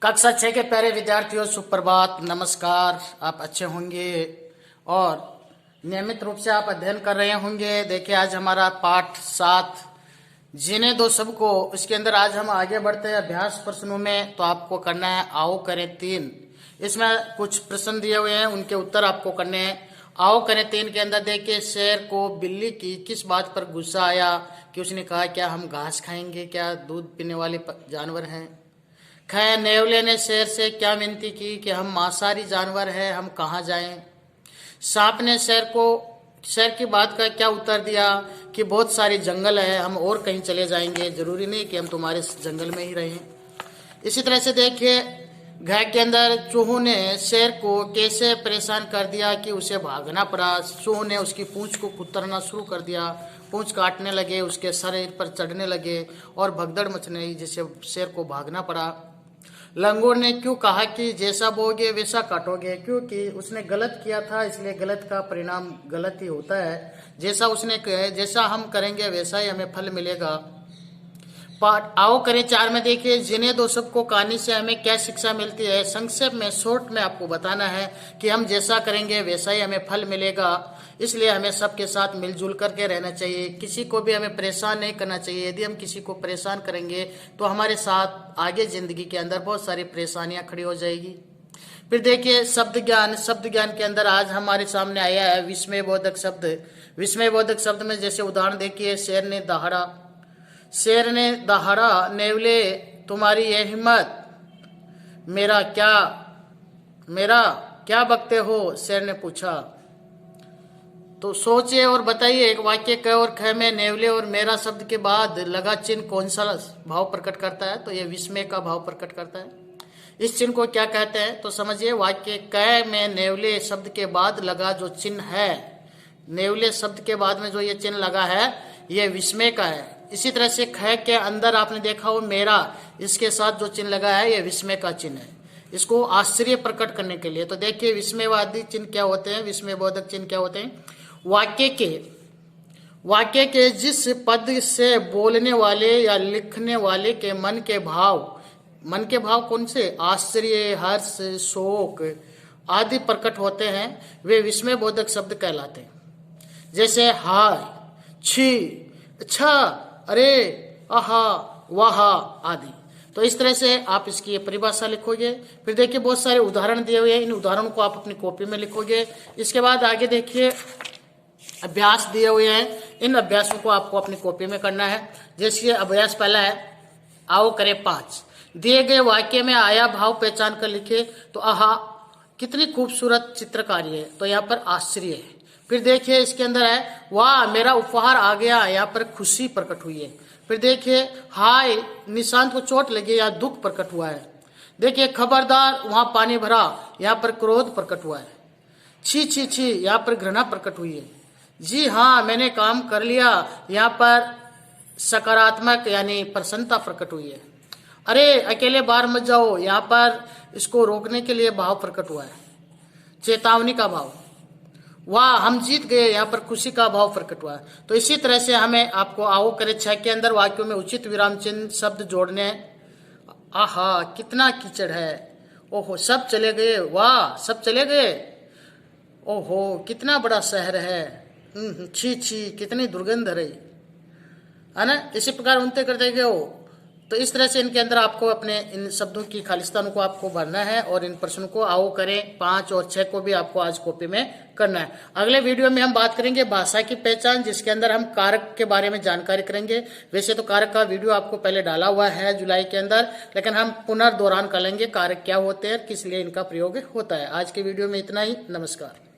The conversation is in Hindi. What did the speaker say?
कक्षा 6 के प्यारे विद्यार्थियों, सुप्रभात, नमस्कार। आप अच्छे होंगे और नियमित रूप से आप अध्ययन कर रहे होंगे। देखिए, आज हमारा पाठ 7 जीने दो सबको, इसके अंदर आज हम आगे बढ़ते हैं अभ्यास प्रश्नों में। तो आपको करना है आओ करें 3। इसमें कुछ प्रश्न दिए हुए हैं, उनके उत्तर आपको करने हैं। आओ करें 3 के अंदर देखिए, शेर को बिल्ली की किस बात पर गुस्सा आया कि उसने कहा क्या हम घास खाएंगे, क्या दूध पीने वाले जानवर हैं। खैर, नेवले ने शेर से क्या विनती की कि हम मांसाहारी जानवर हैं, हम कहाँ जाएं। सांप ने शेर की बात का क्या उत्तर दिया कि बहुत सारी जंगल है, हम और कहीं चले जाएंगे, जरूरी नहीं कि हम तुम्हारे जंगल में ही रहें। इसी तरह से देखिए, घर के अंदर चूहों ने शेर को कैसे परेशान कर दिया कि उसे भागना पड़ा। चूहों ने उसकी पूंछ को कुतरना शुरू कर दिया, पूंछ काटने लगे, उसके शरीर पर चढ़ने लगे और भगदड़ मचने लगी, जिससे शेर को भागना पड़ा। लंगूर ने क्यों कहा कि जैसा बोगे वैसा काटोगे, क्योंकि उसने गलत किया था, इसलिए गलत का परिणाम गलत ही होता है। जैसा हम करेंगे वैसा ही हमें फल मिलेगा। पाठ आओ करें 4 में देखिए, जिने दो सबको कहानी से हमें क्या शिक्षा मिलती है। संक्षेप में, शॉर्ट में आपको बताना है कि हम जैसा करेंगे वैसा ही हमें फल मिलेगा, इसलिए हमें सबके साथ मिलजुल करके रहना चाहिए। किसी को भी हमें परेशान नहीं करना चाहिए। यदि हम किसी को परेशान करेंगे तो हमारे साथ आगे जिंदगी के अंदर बहुत सारी परेशानियां खड़ी हो जाएगी। फिर देखिए, शब्द ज्ञान के अंदर आज हमारे सामने आया है विस्मयबोधक शब्द। विस्मयबोधक शब्द में जैसे उदाहरण देखिए, शेर ने दहाड़ा, नेवले तुम्हारी यह हिम्मत, मेरा क्या बकते हो, शेर ने पूछा। तो सोचिए और बताइए, एक वाक्य क और ख में नेवले और मेरा शब्द के बाद लगा चिन्ह कौन सा भाव प्रकट करता है? तो यह विस्मय का भाव प्रकट करता है। इस चिन्ह को क्या कहते हैं? तो समझिए, वाक्य क में नेवले शब्द के बाद लगा जो चिन्ह है, नेवले शब्द के बाद में जो ये चिन्ह लगा है, यह विस्मय का है। इसी तरह से ख के अंदर आपने देखा हो मेरा, इसके साथ जो चिन्ह लगा है, यह विस्मय का चिन्ह है, इसको आश्चर्य प्रकट करने के लिए। तो देखिए, विस्मयवादी चिन्ह क्या होते हैं, विस्मयबोधक चिन्ह क्या होते हैं? वाक्य के जिस पद से बोलने वाले या लिखने वाले के मन के भाव कौन से? आश्चर्य, हर्ष, शोक आदि प्रकट होते हैं, वे विस्मयबोधक शब्द कहलाते हैं। जैसे हाय, छी, अच्छा, अरे, आहा, वाहा आदि। तो इस तरह से आप इसकी परिभाषा लिखोगे। फिर देखिए, बहुत सारे उदाहरण दिए हुए हैं, इन उदाहरणों को आप अपनी कॉपी में लिखोगे। इसके बाद आगे देखिए, अभ्यास दिए हुए हैं, इन अभ्यासों को आपको अपनी कॉपी में करना है। जैसे अभ्यास पहला है, आओ करें 5। दिए गए वाक्य में आया भाव पहचान कर लिखे। तो आहा, कितनी खूबसूरत चित्रकारी है, तो यहाँ पर आश्चर्य है। फिर देखिए, इसके अंदर है वाह, मेरा उपहार आ गया, यहाँ पर खुशी प्रकट हुई है। फिर देखिए, हाय, निशांत को चोट लगी, या दुख प्रकट हुआ है। देखिए, खबरदार, वहां पानी भरा, यहाँ पर क्रोध प्रकट हुआ है। छी छी छी, यहाँ पर घृणा प्रकट हुई है। जी हाँ, मैंने काम कर लिया, यहाँ पर सकारात्मक यानी प्रसन्नता प्रकट हुई है। अरे, अकेले बाहर मत जाओ, यहाँ पर इसको रोकने के लिए भाव प्रकट हुआ है, चेतावनी का भाव। वाह, हम जीत गए, यहाँ पर खुशी का भाव प्रकट हुआ है। तो इसी तरह से हमें आपको आओ करें 6 के अंदर वाक्यों में उचित विराम चिन्ह शब्द जोड़ने हैं। आहा, कितना कीचड़ है, ओहो, सब चले गए, वाह, सब चले गए, ओहो, कितना बड़ा शहर है, छी छी, कितनी दुर्गंध रही है ना। इसी प्रकार उनते करते गए हो। तो इस तरह से इनके अंदर आपको अपने इन शब्दों की खालिस्तानों को आपको भरना है, और इन प्रश्नों को आओ करें 5 और 6 को भी आपको आज कॉपी में करना है। अगले वीडियो में हम बात करेंगे भाषा की पहचान, जिसके अंदर हम कारक के बारे में जानकारी करेंगे। वैसे तो कारक का वीडियो आपको पहले डाला हुआ है जुलाई के अंदर, लेकिन हम पुनर्दोहरान कर लेंगे कारक क्या होते हैं, किस लिए इनका प्रयोग होता है। आज के वीडियो में इतना ही, नमस्कार।